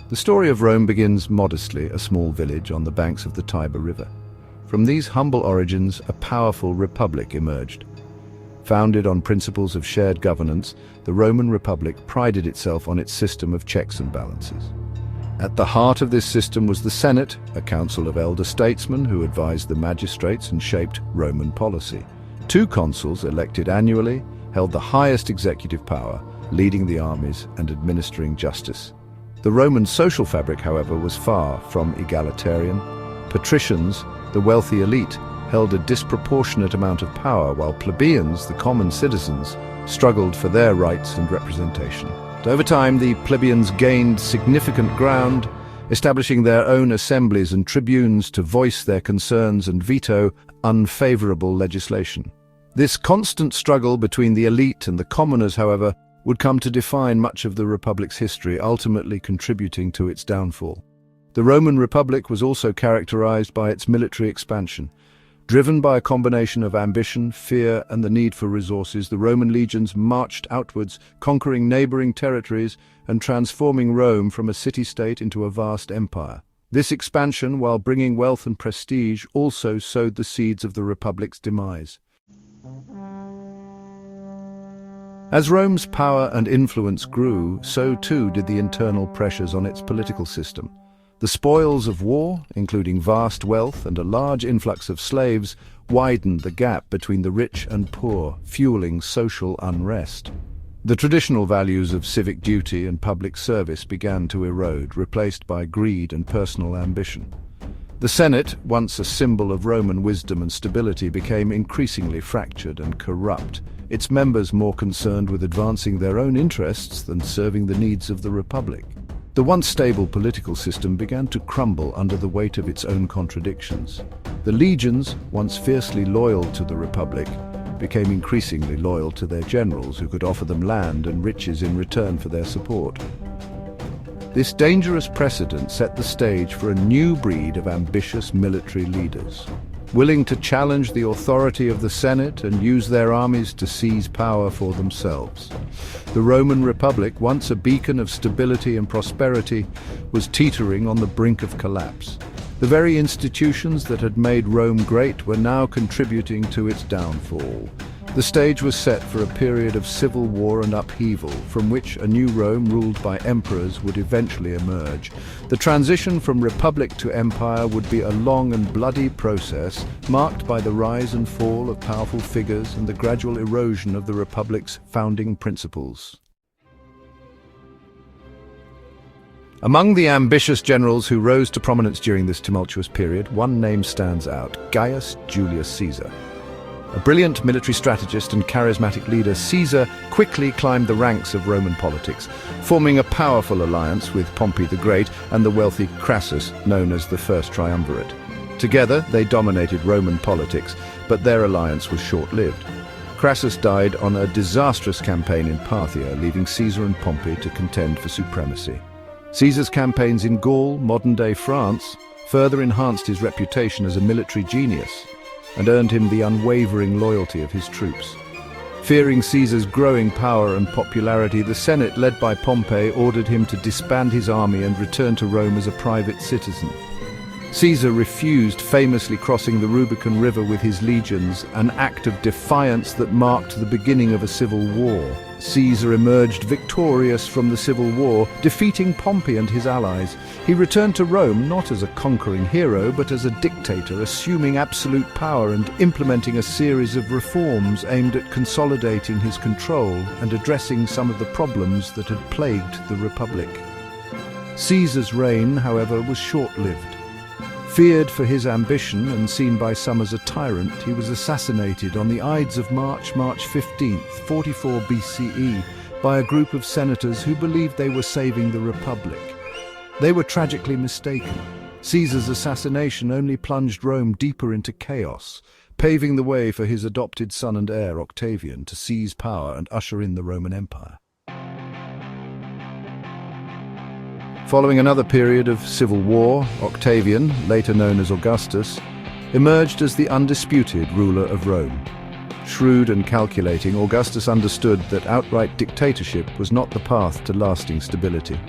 The story of Rome begins modestly, a small village on the banks of the Tiber River. From these humble origins, a powerful republic emerged. Founded on principles of shared governance, the Roman Republic prided itself on its system of checks and balances. At the heart of this system was the Senate, a council of elder statesmen who advised the magistrates and shaped Roman policy. Two consuls, elected annually, held the highest executive power, leading the armies and administering justice. The Roman social fabric, however, was far from egalitarian. Patricians, the wealthy elite, held a disproportionate amount of power, while plebeians, the common citizens, struggled for their rights and representation. Over time, the plebeians gained significant ground, establishing their own assemblies and tribunes to voice their concerns and veto unfavorable legislation. This constant struggle between the elite and the commoners, however, would come to define much of the Republic's history, ultimately contributing to its downfall. The Roman Republic was also characterized by its military expansion. Driven by a combination of ambition, fear, and the need for resources, the Roman legions marched outwards, conquering neighboring territories and transforming Rome from a city-state into a vast empire. This expansion, while bringing wealth and prestige, also sowed the seeds of the Republic's demise. As Rome's power and influence grew, so too did the internal pressures on its political system. The spoils of war, including vast wealth and a large influx of slaves, widened the gap between the rich and poor, fueling social unrest. The traditional values of civic duty and public service began to erode, replaced by greed and personal ambition. The Senate, once a symbol of Roman wisdom and stability, became increasingly fractured and corrupt, its members more concerned with advancing their own interests than serving the needs of the Republic. The once stable political system began to crumble under the weight of its own contradictions. The legions, once fiercely loyal to the Republic, became increasingly loyal to their generals who could offer them land and riches in return for their support. This dangerous precedent set the stage for a new breed of ambitious military leaders, willing to challenge the authority of the Senate and use their armies to seize power for themselves. The Roman Republic, once a beacon of stability and prosperity, was teetering on the brink of collapse. The very institutions that had made Rome great were now contributing to its downfall. The stage was set for a period of civil war and upheaval, from which a new Rome ruled by emperors would eventually emerge. The transition from republic to empire would be a long and bloody process, marked by the rise and fall of powerful figures and the gradual erosion of the republic's founding principles. Among the ambitious generals who rose to prominence during this tumultuous period, one name stands out: Gaius Julius Caesar. A brilliant military strategist and charismatic leader, Caesar quickly climbed the ranks of Roman politics, forming a powerful alliance with Pompey the Great and the wealthy Crassus, known as the First Triumvirate. Together, they dominated Roman politics, but their alliance was short-lived. Crassus died on a disastrous campaign in Parthia, leaving Caesar and Pompey to contend for supremacy. Caesar's campaigns in Gaul, modern-day France, further enhanced his reputation as a military genius and earned him the unwavering loyalty of his troops. Fearing Caesar's growing power and popularity, the Senate, led by Pompey, ordered him to disband his army and return to Rome as a private citizen. Caesar refused, famously crossing the Rubicon River with his legions, an act of defiance that marked the beginning of a civil war. Caesar emerged victorious from the civil war, defeating Pompey and his allies. He returned to Rome not as a conquering hero, but as a dictator, assuming absolute power and implementing a series of reforms aimed at consolidating his control and addressing some of the problems that had plagued the Republic. Caesar's reign, however, was short-lived. Feared for his ambition and seen by some as a tyrant, he was assassinated on the Ides of March 15th, 44 BCE, by a group of senators who believed they were saving the Republic. They were tragically mistaken. Caesar's assassination only plunged Rome deeper into chaos, paving the way for his adopted son and heir, Octavian, to seize power and usher in the Roman Empire. Following another period of civil war, Octavian, later known as Augustus, emerged as the undisputed ruler of Rome. Shrewd and calculating, Augustus understood that outright dictatorship was not the path to lasting stability.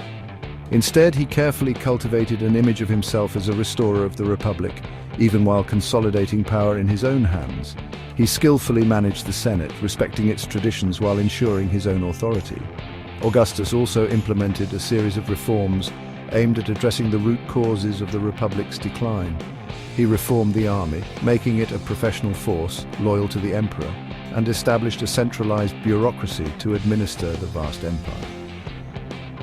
Instead, he carefully cultivated an image of himself as a restorer of the Republic, even while consolidating power in his own hands. He skillfully managed the Senate, respecting its traditions while ensuring his own authority. Augustus also implemented a series of reforms aimed at addressing the root causes of the Republic's decline. He reformed the army, making it a professional force, loyal to the emperor, and established a centralized bureaucracy to administer the vast empire.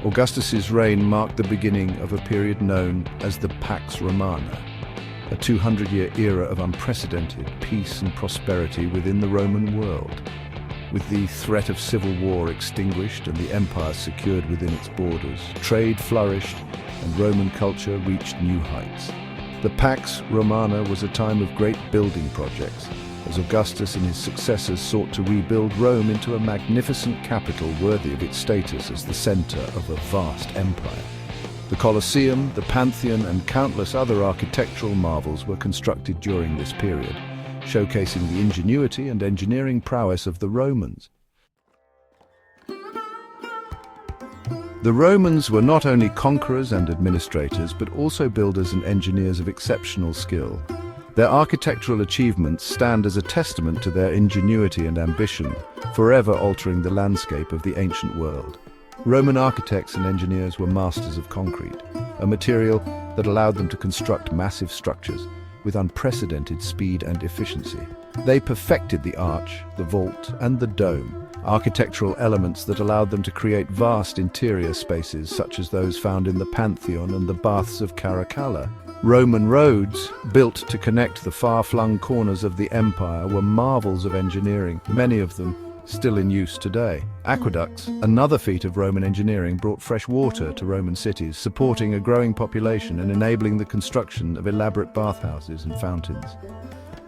Augustus's reign marked the beginning of a period known as the Pax Romana, a 200-year era of unprecedented peace and prosperity within the Roman world. With the threat of civil war extinguished and the empire secured within its borders, trade flourished and Roman culture reached new heights. The Pax Romana was a time of great building projects, as Augustus and his successors sought to rebuild Rome into a magnificent capital worthy of its status as the center of a vast empire. The Colosseum, the Pantheon, and countless other architectural marvels were constructed during this period, showcasing the ingenuity and engineering prowess of the Romans. The Romans were not only conquerors and administrators, but also builders and engineers of exceptional skill. Their architectural achievements stand as a testament to their ingenuity and ambition, forever altering the landscape of the ancient world. Roman architects and engineers were masters of concrete, a material that allowed them to construct massive structures with unprecedented speed and efficiency. They perfected the arch, the vault, and the dome, architectural elements that allowed them to create vast interior spaces such as those found in the Pantheon and the Baths of Caracalla. Roman roads, built to connect the far-flung corners of the empire, were marvels of engineering, many of them still in use today. Aqueducts, another feat of Roman engineering, brought fresh water to Roman cities, supporting a growing population and enabling the construction of elaborate bathhouses and fountains.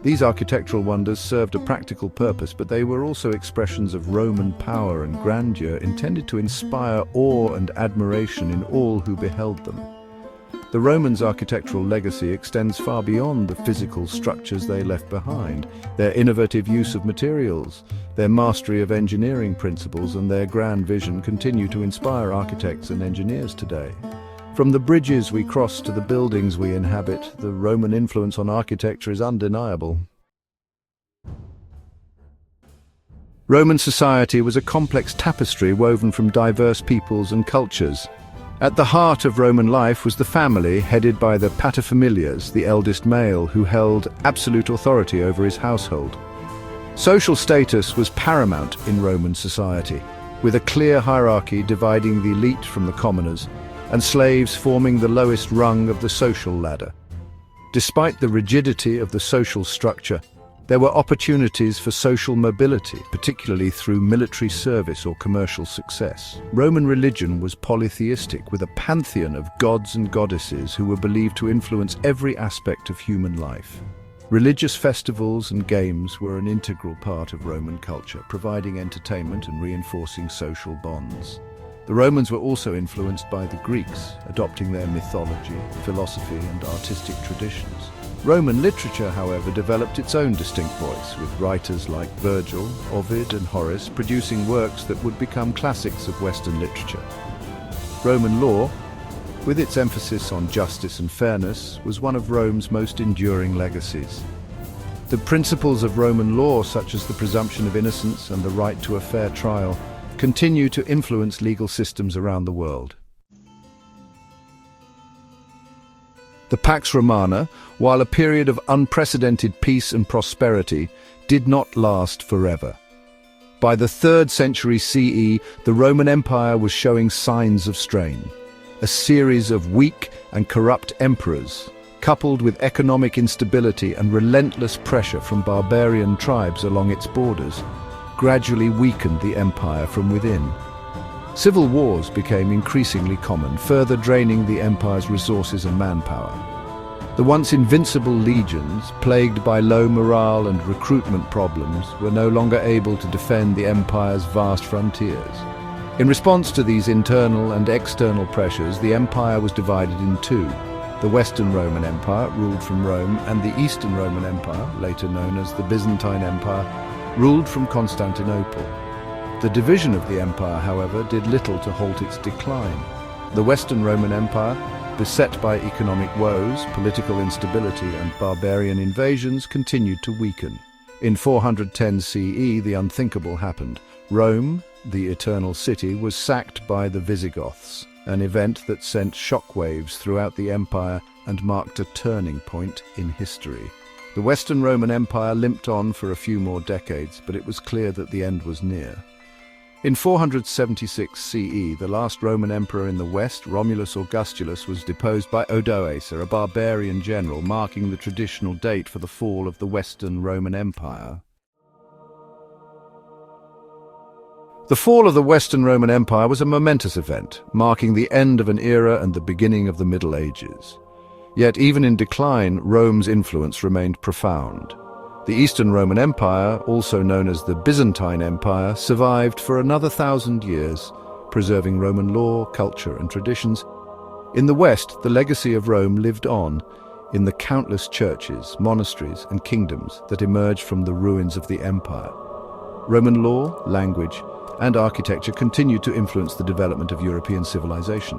These architectural wonders served a practical purpose, but they were also expressions of Roman power and grandeur intended to inspire awe and admiration in all who beheld them. The Romans' architectural legacy extends far beyond the physical structures they left behind. Their innovative use of materials, their mastery of engineering principles, and their grand vision continue to inspire architects and engineers today. From the bridges we cross to the buildings we inhabit, the Roman influence on architecture is undeniable. Roman society was a complex tapestry woven from diverse peoples and cultures. At the heart of Roman life was the family, headed by the paterfamilias, the eldest male, who held absolute authority over his household. Social status was paramount in Roman society, with a clear hierarchy dividing the elite from the commoners, and slaves forming the lowest rung of the social ladder. Despite the rigidity of the social structure, there were opportunities for social mobility, particularly through military service or commercial success. Roman religion was polytheistic, with a pantheon of gods and goddesses who were believed to influence every aspect of human life. Religious festivals and games were an integral part of Roman culture, providing entertainment and reinforcing social bonds. The Romans were also influenced by the Greeks, adopting their mythology, philosophy, and artistic traditions. Roman literature, however, developed its own distinct voice, with writers like Virgil, Ovid, and Horace producing works that would become classics of Western literature. Roman law, with its emphasis on justice and fairness, was one of Rome's most enduring legacies. The principles of Roman law, such as the presumption of innocence and the right to a fair trial, continue to influence legal systems around the world. The Pax Romana, while a period of unprecedented peace and prosperity, did not last forever. By the 3rd century CE, the Roman Empire was showing signs of strain. A series of weak and corrupt emperors, coupled with economic instability and relentless pressure from barbarian tribes along its borders, gradually weakened the empire from within. Civil wars became increasingly common, further draining the empire's resources and manpower. The once invincible legions, plagued by low morale and recruitment problems, were no longer able to defend the empire's vast frontiers. In response to these internal and external pressures, the empire was divided in two. The Western Roman Empire, ruled from Rome, and the Eastern Roman Empire, later known as the Byzantine Empire, ruled from Constantinople. The division of the empire, however, did little to halt its decline. The Western Roman Empire, beset by economic woes, political instability, and barbarian invasions, continued to weaken. In 410 CE, the unthinkable happened. Rome, the Eternal City, was sacked by the Visigoths, an event that sent shockwaves throughout the empire and marked a turning point in history. The Western Roman Empire limped on for a few more decades, but it was clear that the end was near. In 476 CE, the last Roman emperor in the West, Romulus Augustulus, was deposed by Odoacer, a barbarian general, marking the traditional date for the fall of the Western Roman Empire. The fall of the Western Roman Empire was a momentous event, marking the end of an era and the beginning of the Middle Ages. Yet even in decline, Rome's influence remained profound. The Eastern Roman Empire, also known as the Byzantine Empire, survived for another 1,000 years, preserving Roman law, culture, and traditions. In the West, the legacy of Rome lived on in the countless churches, monasteries, and kingdoms that emerged from the ruins of the empire. Roman law, language, and architecture continued to influence the development of European civilization.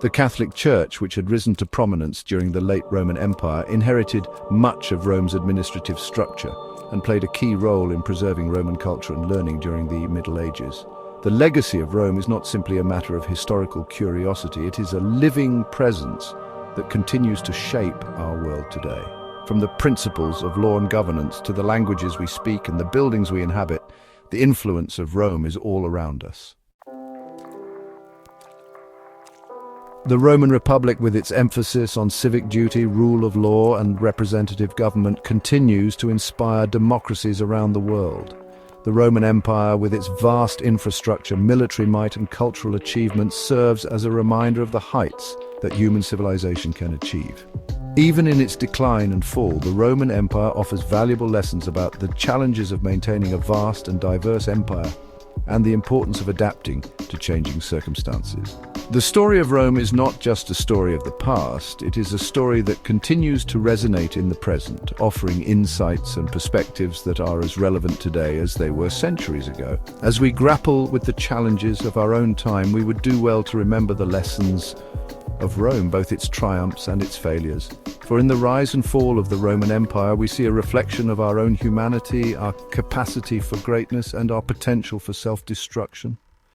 The Catholic Church, which had risen to prominence during the late Roman Empire, inherited much of Rome's administrative structure and played a key role in preserving Roman culture and learning during the Middle Ages. The legacy of Rome is not simply a matter of historical curiosity, it is a living presence that continues to shape our world today. From the principles of law and governance to the languages we speak and the buildings we inhabit, the influence of Rome is all around us. The Roman Republic, with its emphasis on civic duty, rule of law, and representative government, continues to inspire democracies around the world. The Roman Empire, with its vast infrastructure, military might, and cultural achievements, serves as a reminder of the heights that human civilization can achieve. Even in its decline and fall, the Roman Empire offers valuable lessons about the challenges of maintaining a vast and diverse empire and the importance of adapting to changing circumstances. The story of Rome is not just a story of the past, it is a story that continues to resonate in the present, offering insights and perspectives that are as relevant today as they were centuries ago. As we grapple with the challenges of our own time, we would do well to remember the lessons of Rome, both its triumphs and its failures. For in the rise and fall of the Roman Empire, we see a reflection of our own humanity, our capacity for greatness, and our potential for self-destruction.